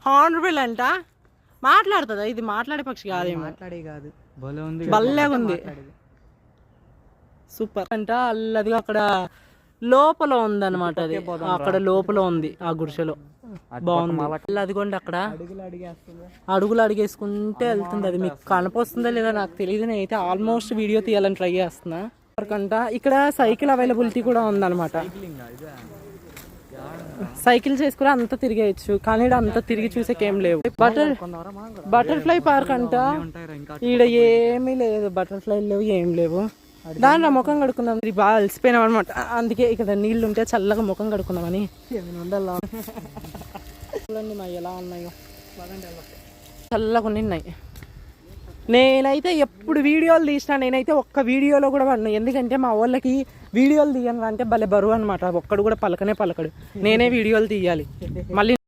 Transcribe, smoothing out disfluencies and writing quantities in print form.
Honourable అంట. మాట్లాడుతుందా? ఇది మాట్లాడే పక్షి కాదేమో. మాట్లాడే కాదు, భలేగా ఉంది. సూపర్ అంట. అల్లదిగా అక్కడ లోపల ఉందన్నమాట. అది అక్కడ లోపల ఉంది ఆ గుడిసెలో. బాగుంది. అదిగోండి అక్కడ అడుగులు అడిగేసుకుంటే వెళ్తుంది. అది మీకు కనపొస్తుందా లేదా నాకు తెలియదు. నేనైతే ఆల్మోస్ట్ వీడియో తీయాలని ట్రై చేస్తున్నా. కంట ఇక్కడ సైకిల్ అవైలబిలిటీ కూడా ఉందన్నమాట. సైకిల్ చేసుకుని అంతా తిరిగేయచ్చు. కానీ ఇక్కడ అంతా తిరిగి చూసేకేం లేవు. బటర్ఫ్లై పార్క్ అంట. ఈడ ఏమీ లేదు, బటర్ఫ్లై లేవు, ఏం లేవు. దాంట్లో ముఖం కడుకుందాం. ఇది బాగా అలసిపోయినాం అనమాట. అందుకే ఇక్కడ నీళ్ళు ఉంటే చల్లగా ముఖం కడుకుందామని. చూడండి మా ఎలా ఉన్నాయో, చల్లగా ఉన్నాయి. నేనైతే ఎప్పుడు వీడియోలు తీసినా నేనైతే ఒక్క వీడియోలో కూడా పడినా. ఎందుకంటే మా వాళ్ళకి వీడియోలు తీయాలంటే భలే బరువు అనమాట. ఒక్కడు కూడా పలకనే పలకడు. నేనే వీడియోలు తీయాలి. మళ్ళీ